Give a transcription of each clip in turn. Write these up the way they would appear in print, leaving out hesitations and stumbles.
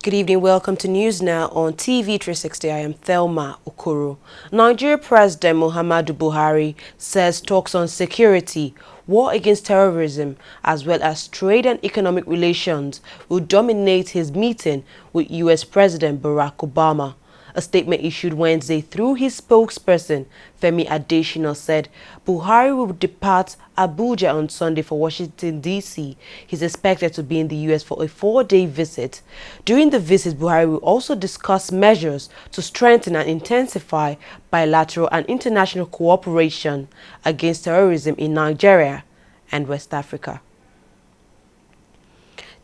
Good evening, welcome to News Now on TV360. I am Thelma Okoro. Nigeria President Muhammadu Buhari says talks on security, war against terrorism, as well as trade and economic relations will dominate his meeting with U.S. President Barack Obama. A statement issued Wednesday through his spokesperson, Femi Adesina, said Buhari will depart Abuja on Sunday for Washington, D.C. He's expected to be in the U.S. for a 4-day visit. During the visit, Buhari will also discuss measures to strengthen and intensify bilateral and international cooperation against terrorism in Nigeria and West Africa.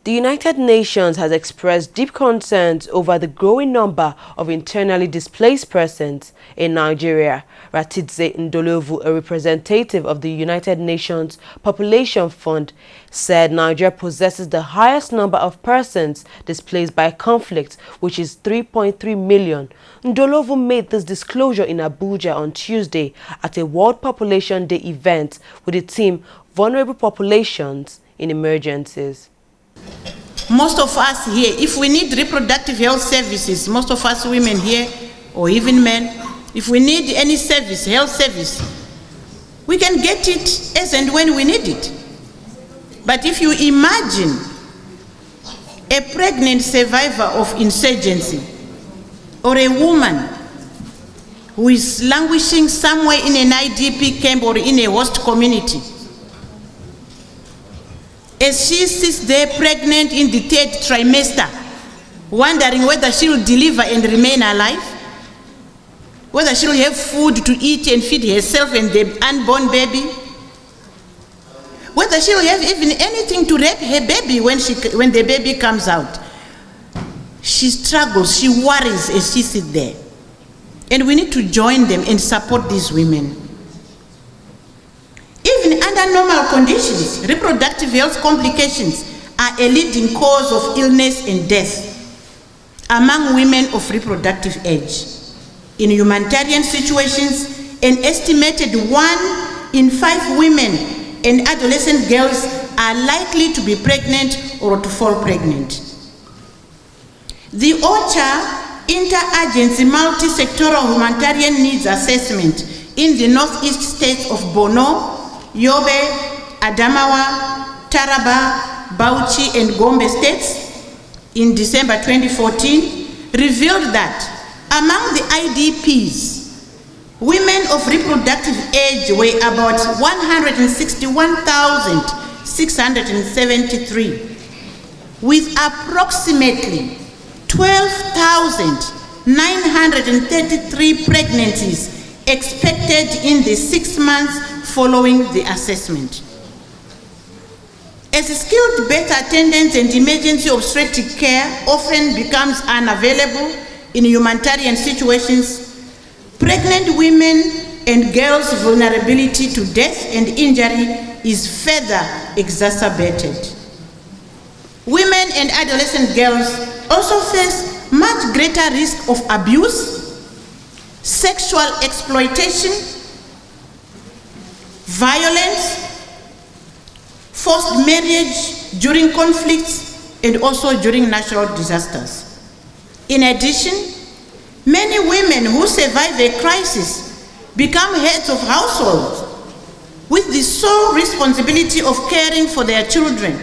The United Nations has expressed deep concerns over the growing number of internally displaced persons in Nigeria. Ratidze Ndolovu, a representative of the United Nations Population Fund, said Nigeria possesses the highest number of persons displaced by conflict, which is 3.3 million. Ndolovu made this disclosure in Abuja on Tuesday at a World Population Day event with the theme Vulnerable Populations in Emergencies. Most of us here, if we need reproductive health services, most of us women here, or even men, if we need any service, health service, we can get it as and when we need it. But if you imagine a pregnant survivor of insurgency, or a woman who is languishing somewhere in an IDP camp or in a host community, as she sits there pregnant in the 3rd trimester, wondering whether she will deliver and remain alive, whether she will have food to eat and feed herself and the unborn baby, whether she will have even anything to rape her baby when the baby comes out. She struggles, she worries as she sits there. And we need to join them and support these women. Even under normal conditions, reproductive health complications are a leading cause of illness and death among women of reproductive age. In humanitarian situations, an estimated 1 in 5 women and adolescent girls are likely to be pregnant or to fall pregnant. The OCHA Interagency Multi-Sectoral Humanitarian Needs Assessment in the northeast states of Borno, Yobe, Adamawa, Taraba, Bauchi, and Gombe states in December 2014 revealed that among the IDPs, women of reproductive age were about 161,673, with approximately 12,933 pregnancies expected in the 6 months following the assessment. As skilled birth attendants and emergency obstetric care often becomes unavailable in humanitarian situations, pregnant women and girls' vulnerability to death and injury is further exacerbated. Women and adolescent girls also face much greater risk of abuse, sexual exploitation, violence, forced marriage during conflicts, and also during natural disasters. In addition, many women who survive a crisis become heads of households with the sole responsibility of caring for their children.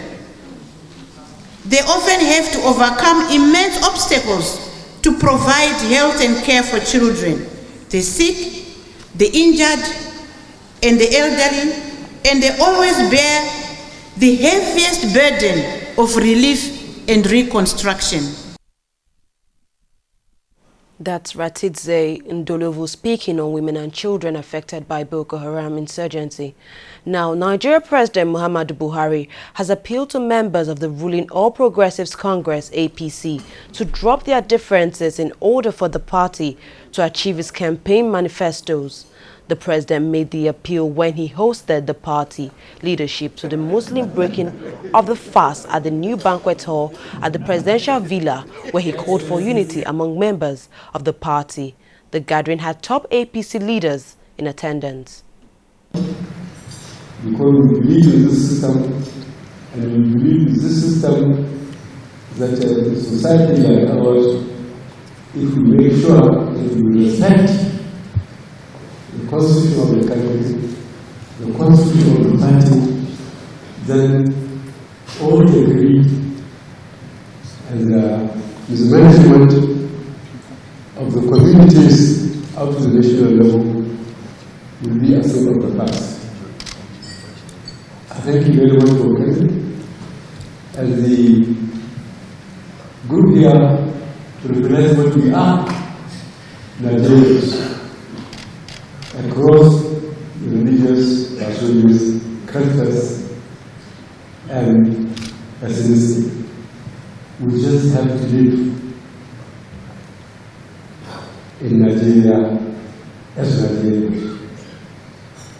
They often have to overcome immense obstacles to provide health and care for children, the sick, the injured, and the elderly, and they always bear the heaviest burden of relief and reconstruction. That's Ratidze Ndolovu speaking on women and children affected by Boko Haram insurgency. Now, Nigeria President Muhammadu Buhari has appealed to members of the ruling All Progressives Congress, APC, to drop their differences in order for the party to achieve its campaign manifestos. The president made the appeal when he hosted the party leadership to the Muslim breaking of the fast at the new banquet hall at the presidential villa, where he called for unity among members of the party. The gathering had top APC leaders in attendance. Because we believe in this system, and we believe this system that a society like ours, if we make sure that we respect the constitution of the country, the constitution of the party, then all the greed and the mismanagement of the communities up to the national level will be a thing of the past. I thank you very much for coming. As the group here represents what we are, Nigerians, across religious, religious, cultures, and ethnicity. We just have to live in Nigeria as Nigerians.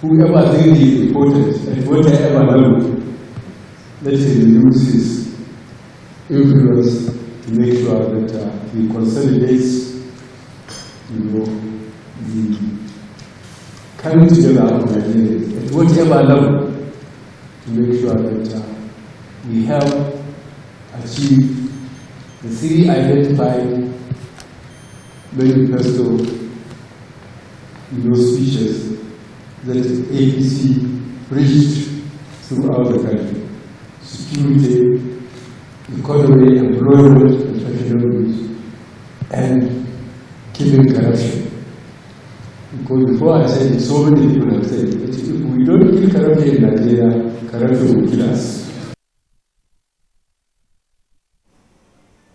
Whoever thinks he is important at whatever level, let him use his influence to make sure that he consolidates, the coming together of Nigeria at whatever level, to make sure that we have achieved the three identified manifesto speeches that APC preached throughout the country: security, economy, employment, and social needs, and killing corruption. Because before I said it, so many people have said that if we don't kill corruption in Nigeria, corruption will kill us.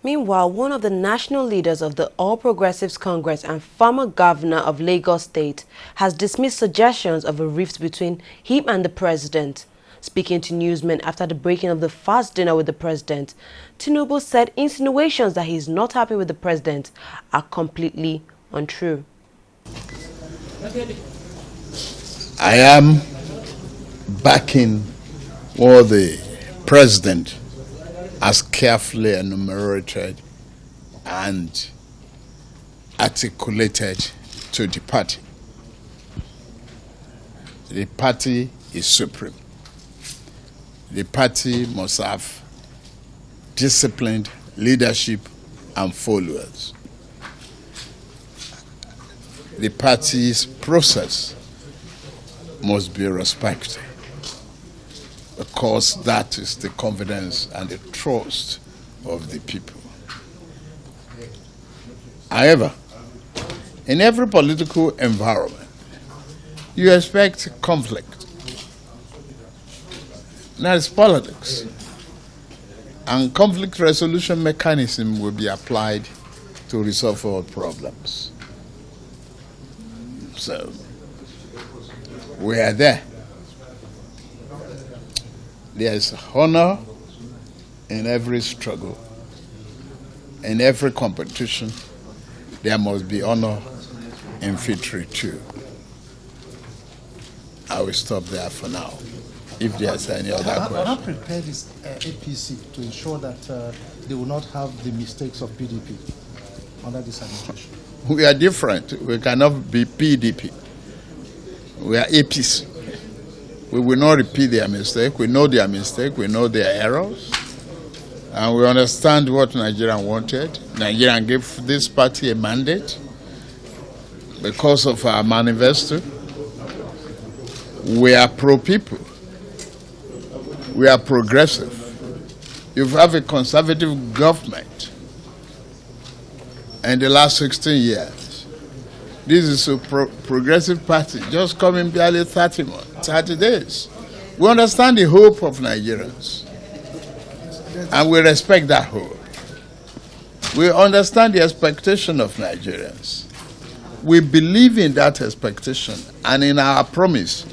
Meanwhile, one of the national leaders of the All Progressives Congress and former governor of Lagos State has dismissed suggestions of a rift between him and the president. Speaking to newsmen after the breaking of the fast dinner with the president, Tinubu said insinuations that he is not happy with the president are completely untrue. I am backing what the president has carefully enumerated and articulated to the party. The party is supreme. The party must have disciplined leadership and followers. The party's process must be respected, because that is the confidence and the trust of the people. However, in every political environment, you expect conflict. That is politics. And conflict resolution mechanism will be applied to resolve all problems. So, we are there. There is honor in every struggle. In every competition, there must be honor in victory too. I will stop there for now. If there's any other question. How prepared is APC to ensure that they will not have the mistakes of PDP under this administration? We are different. We cannot be PDP. We are APC. We will not repeat their mistake. We know their mistake. We know their errors. And we understand what Nigeria wanted. Nigeria gave this party a mandate because of our manifesto. We are pro-people. We are progressive. You have a conservative government in the last 16 years. This is a progressive party, just coming barely 30 days. We understand the hope of Nigerians, and we respect that hope. We understand the expectation of Nigerians. We believe in that expectation and in our promise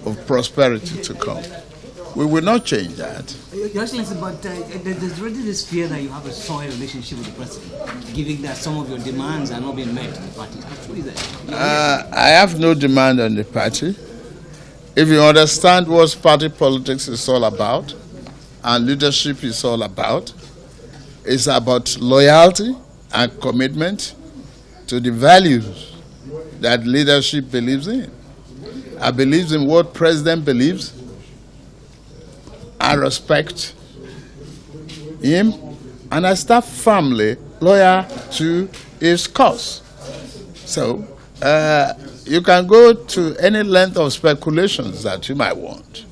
of prosperity to come. We will not change that. Your Excellency, but there's already this fear that you have a sour relationship with the president, given that some of your demands are not being met in the party. How true is that? I have no demand on the party. If you understand what party politics is all about, and leadership is all about, it's about loyalty and commitment to the values that leadership believes in. I believe in what president believes. I respect him and I stand firmly loyal to its cause. So you can go to any length of speculations that you might want.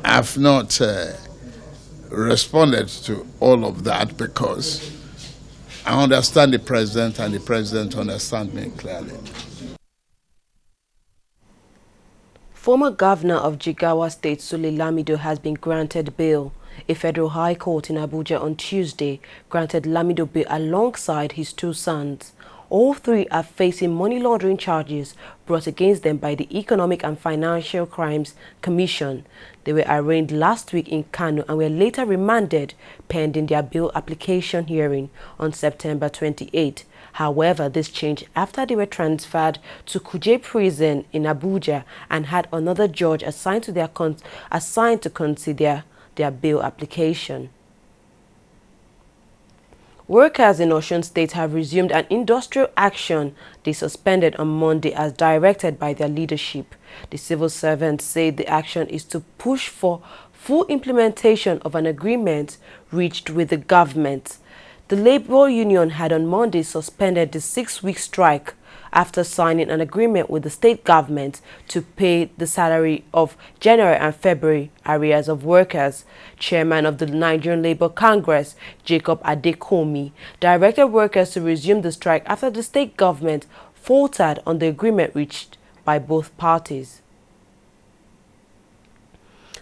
I've not responded to all of that because I understand the president and the president understands me clearly. Former governor of Jigawa State, Sule Lamido, has been granted bail. A federal high court in Abuja on Tuesday granted Lamido bail alongside his two sons. All three are facing money laundering charges brought against them by the Economic and Financial Crimes Commission. They were arraigned last week in Kano and were later remanded pending their bail application hearing on September 28. However, this changed after they were transferred to Kuje prison in Abuja and had another judge assigned to consider their bail application. Workers in Osun State have resumed an industrial action they suspended on Monday as directed by their leadership. The civil servants say the action is to push for full implementation of an agreement reached with the government. The labor union had on Monday suspended the 6-week strike after signing an agreement with the state government to pay the salary of January and February arrears of workers. Chairman of the Nigerian Labour Congress, Jacob Adekomi, directed workers to resume the strike after the state government faltered on the agreement reached by both parties.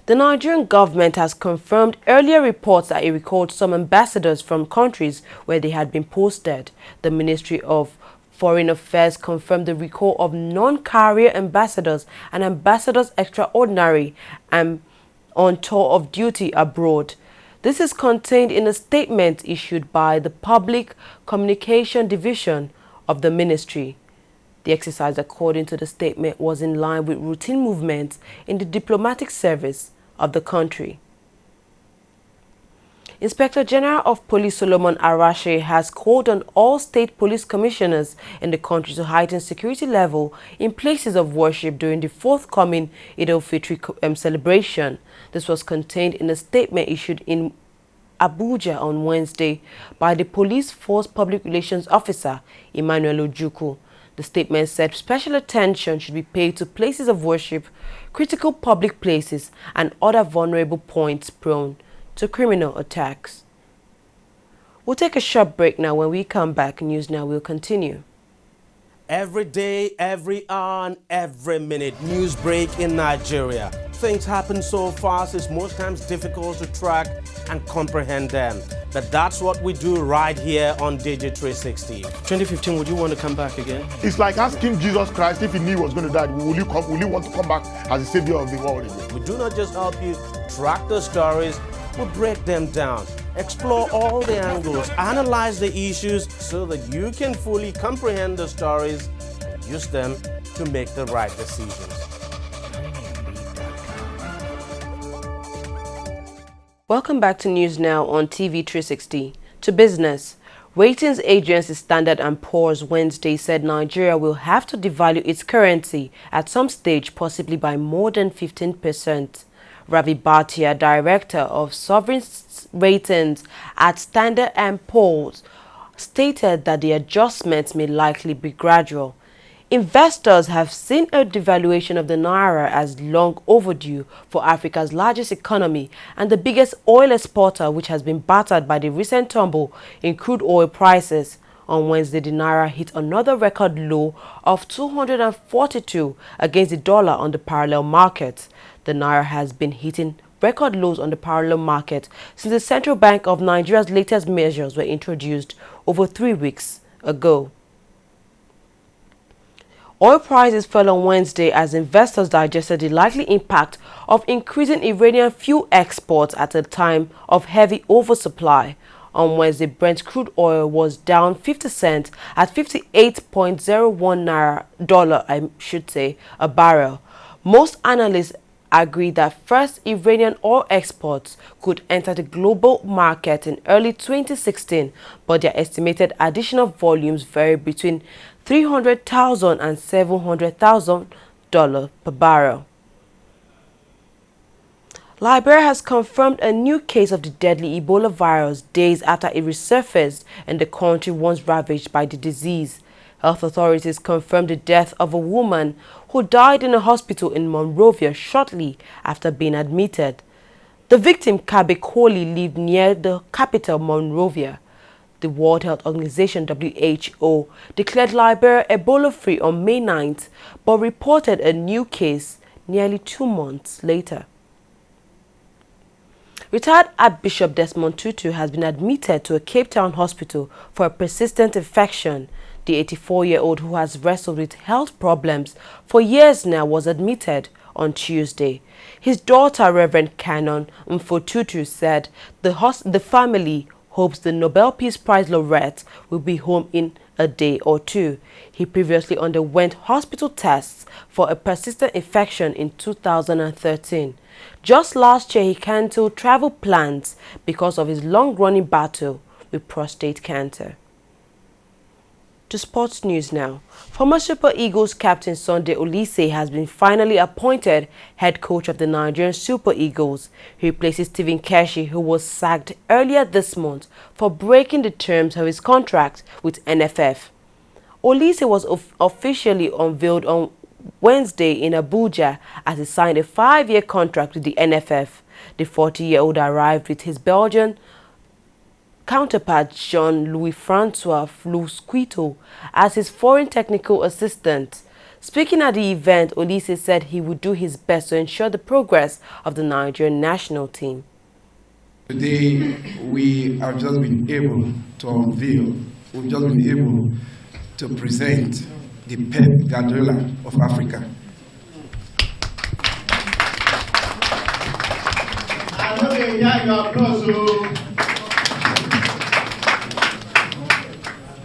The Nigerian government has confirmed earlier reports that it recalled some ambassadors from countries where they had been posted. The Ministry of Foreign Affairs confirmed the recall of non-career ambassadors and ambassadors extraordinary and on tour of duty abroad. This is contained in a statement issued by the Public Communication Division of the ministry. The exercise, according to the statement, was in line with routine movements in the diplomatic service of the country. Inspector General of Police Solomon Arashe has called on all state police commissioners in the country to heighten security level in places of worship during the forthcoming Eid al-Fitr celebration. This was contained in a statement issued in Abuja on Wednesday by the police force public relations officer, Emmanuel Ojukwu. The statement said special attention should be paid to places of worship, critical public places, and other vulnerable points prone to criminal attacks. We'll take a short break now. When we come back, News Now will continue. Every day, every hour, and every minute, news break in Nigeria. Things happen so fast, it's most times difficult to track and comprehend them. But that's what we do right here on TV360. 2015, would you want to come back again? It's like asking Jesus Christ if he knew he was going to die, will you want to come back as the savior of the world again? We do not just help you track the stories, we break them down, explore all the angles, analyze the issues so that you can fully comprehend the stories and use them to make the right decisions. Welcome back to News Now on TV360. To business. Ratings agency Standard & Poor's Wednesday said Nigeria will have to devalue its currency at some stage, possibly by more than 15%. Ravi Bhatia, director of sovereign ratings at Standard & Poor's, stated that the adjustments may likely be gradual. Investors have seen a devaluation of the naira as long overdue for Africa's largest economy and the biggest oil exporter, which has been battered by the recent tumble in crude oil prices. On Wednesday, the naira hit another record low of 242 against the dollar on the parallel market. The naira has been hitting record lows on the parallel market since the Central Bank of Nigeria's latest measures were introduced over 3 weeks ago. Oil prices fell on Wednesday as investors digested the likely impact of increasing Iranian fuel exports at a time of heavy oversupply. On Wednesday, Brent crude oil was down 50 cents at 58.01 naira a barrel. Most analysts agree that first Iranian oil exports could enter the global market in early 2016, but their estimated additional volumes vary between $300,000 and $700,000 per barrel. Liberia has confirmed a new case of the deadly Ebola virus days after it resurfaced in the country once ravaged by the disease. Health authorities confirmed the death of a woman who died in a hospital in Monrovia shortly after being admitted. The victim, Kabe Koli, lived near the capital, Monrovia. The World Health Organization, WHO, declared Liberia Ebola-free on May 9th, but reported a new case nearly 2 months later. Retired Archbishop Desmond Tutu has been admitted to a Cape Town hospital for a persistent infection. The 84-year-old, who has wrestled with health problems for years now, was admitted on Tuesday. His daughter, Reverend Canon Mfotutu, said the family hopes the Nobel Peace Prize laureate will be home in a day or two. He previously underwent hospital tests for a persistent infection in 2013. Just last year, he cancelled travel plans because of his long-running battle with prostate cancer. To sports news now. Former Super Eagles captain Sunday Oliseh has been finally appointed head coach of the Nigerian Super Eagles. He replaces Stephen Keshi, who was sacked earlier this month for breaking the terms of his contract with NFF. Oliseh was officially unveiled on Wednesday in Abuja as he signed a 5-year contract with the NFF. The 40-year-old arrived with his Belgian counterpart Jean-Louis Francois Flusquito as his foreign technical assistant. Speaking at the event, Oliseh said he would do his best to ensure the progress of the Nigerian national team. Today, we have just been able to unveil, we've just been able to present the Pep Guardiola of Africa.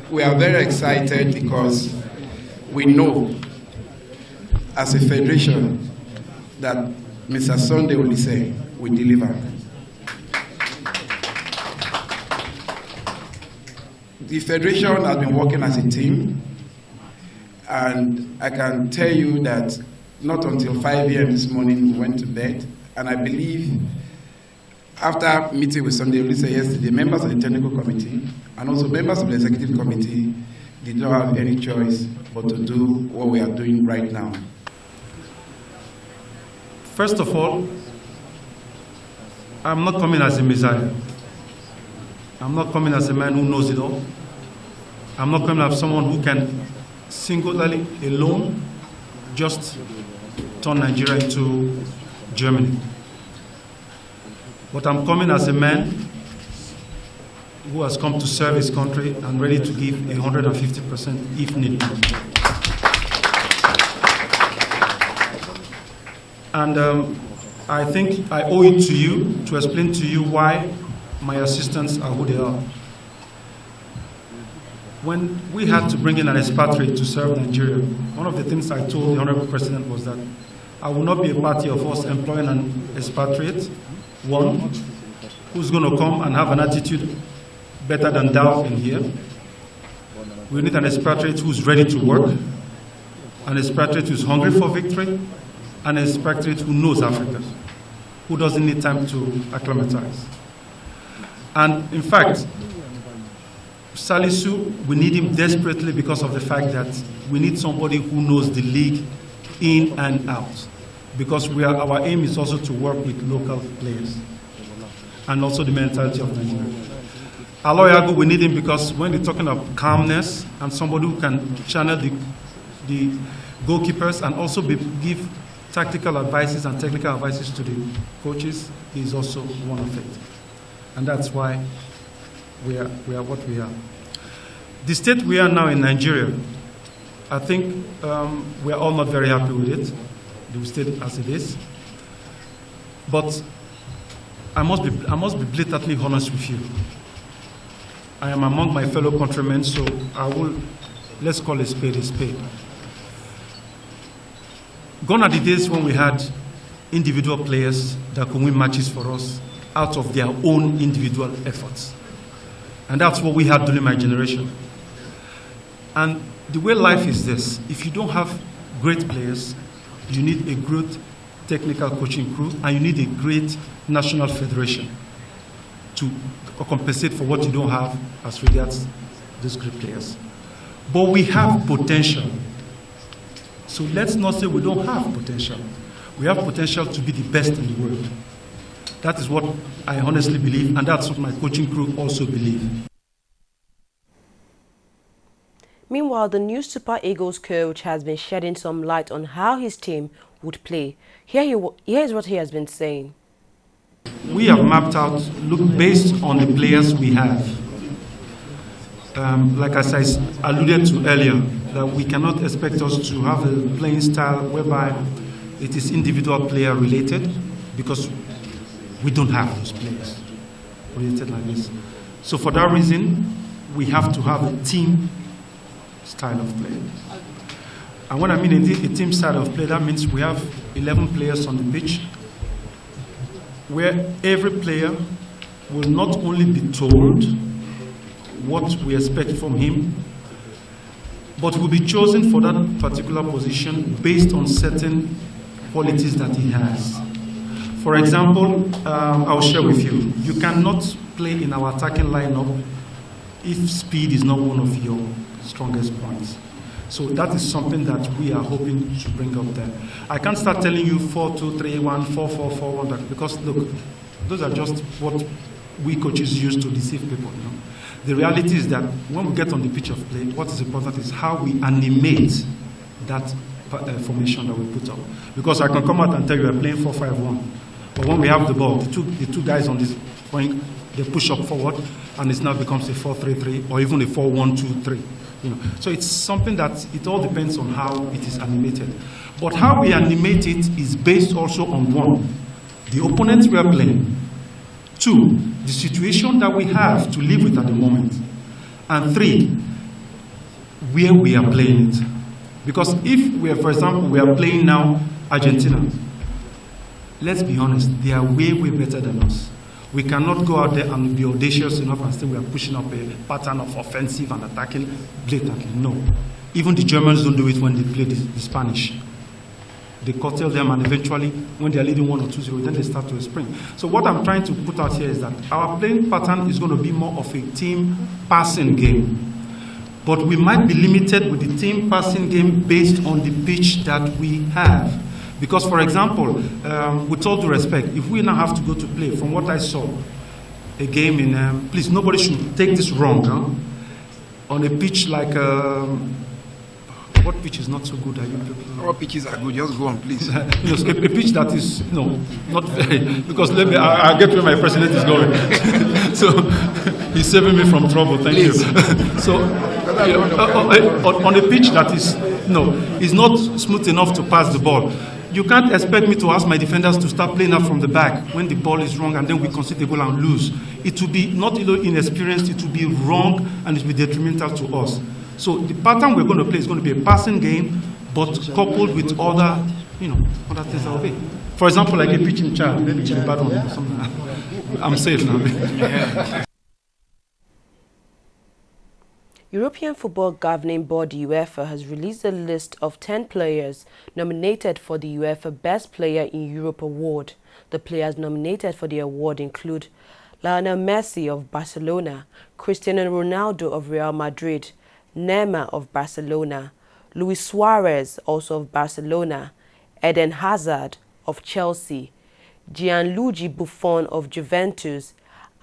We are very excited because we know as a federation that Mr. Sunday Oliseh will deliver. The federation has been working as a team, and I can tell you that not until 5 a.m. this morning we went to bed, and I believe after meeting with Sunday Oliseh yesterday, members of the technical committee and also members of the executive committee did not have any choice but to do what we are doing right now. First of all, I'm not coming as a messiah. I'm not coming as a man who knows it all. I'm not coming as someone who can singularly, alone, just turn Nigeria into Germany. But I'm coming as a man who has come to serve his country and ready to give 150% if needed. And I think I owe it to you to explain to you why my assistants are who they are. When we had to bring in an expatriate to serve Nigeria, one of the things I told the Honorable President was that I will not be a party of us employing an expatriate, one, who's going to come and have an attitude better than thou in here. We need an expatriate who's ready to work, an expatriate who's hungry for victory, and an expatriate who knows Africa, who doesn't need time to acclimatize. And in fact, Salisu, we need him desperately because of the fact that we need somebody who knows the league in and out. Because our aim is also to work with local players and also the mentality of Nigeria. Aloyago, we need him because when we're talking of calmness and somebody who can channel the goalkeepers and also give tactical advices and technical advices to the coaches, he's also one of it. And that's why we are what we are. The state we are now in Nigeria, I think we are all not very happy with it, the state as it is. But I must be blatantly honest with you. I am among my fellow countrymen, so let's call a spade a spade. Gone are the days when we had individual players that could win matches for us out of their own individual efforts. And that's what we had during my generation. And the way life is this, if you don't have great players, you need a technical coaching crew, and you need a great national federation to compensate for what you don't have as regards these great players. But we have potential. So let's not say we don't have potential. We have potential to be the best in the world. That is what I honestly believe, and that's what my coaching crew also believe. Meanwhile, the new Super Eagles coach has been shedding some light on how his team would play. Here's what he has been saying. We have mapped out, look, based on the players we have. Like as I alluded to earlier, that we cannot expect us to have a playing style whereby it is individual player related, because we don't have those players related like this. So for that reason, we have to have a team style of play. And when I mean a team style of play, that means we have 11 players on the pitch, where every player will not only be told what we expect from him, but will be chosen for that particular position based on certain qualities that he has. For example, I'll share with you, you cannot play in our attacking lineup if speed is not one of your strongest points. So that is something that we are hoping to bring up there. I can't start telling you 4-2-3-1, 4-4-4-1, because look, those are just what we coaches use to deceive people. You know? The reality is that when we get on the pitch of play, what is important is how we animate that formation that we put up. Because I can come out and tell you we're playing 4-5-1, but when we have the ball, the two guys on this point, they push up forward, and it now becomes a 4-3-3 or even a 4-1-2-3. You know, so it's something that it all depends on how it is animated. But how we animate it is based also on one, the opponents we are playing, two, the situation that we have to live with at the moment, and three, where we are playing it. Because if we are, for example, we are playing now Argentina, let's be honest, they are way, way better than us. We cannot go out there and be audacious enough and say we are pushing up a pattern of offensive and attacking blatantly. No. Even the Germans don't do it when they play the Spanish. They curtail them, and eventually, when they are leading 1 or 2-0, then they start to spring. So what I'm trying to put out here is that our playing pattern is going to be more of a team passing game. But we might be limited with the team passing game based on the pitch that we have. Because, for example, with all due respect, if we now have to go to play, from what I saw, a game in, please, nobody should take this wrong, huh? On a pitch like, what pitch is not so good? All pitches are good, just go on, please. A pitch that is, not very, because let me, I'll get where my president is going. So, he's saving me from trouble, thank you. So, on a pitch that is not smooth enough to pass the ball, you can't expect me to ask my defenders to start playing out from the back when the ball is wrong and then we concede the goal and lose. It will be not inexperienced, it will be wrong, and it will be detrimental to us. So the pattern we're going to play is going to be a passing game, but coupled with other things that will be. For example, like a pitching child, maybe it's a bad one or something. I'm safe now. European Football Governing Body UEFA has released a list of 10 players nominated for the UEFA Best Player in Europe award. The players nominated for the award include Lionel Messi of Barcelona, Cristiano Ronaldo of Real Madrid, Neymar of Barcelona, Luis Suarez, also of Barcelona, Eden Hazard of Chelsea, Gianluigi Buffon of Juventus,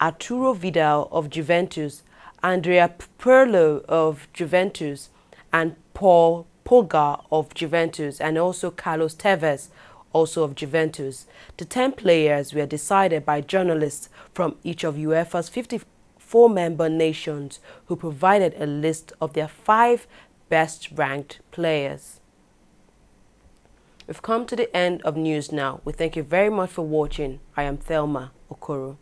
Arturo Vidal of Juventus, Andrea Pirlo of Juventus, and Paul Pogba of Juventus, and also Carlos Tevez, also of Juventus. The 10 players were decided by journalists from each of UEFA's 54-member nations, who provided a list of their 5 best-ranked players. We've come to the end of news now. We thank you very much for watching. I am Thelma Okoro.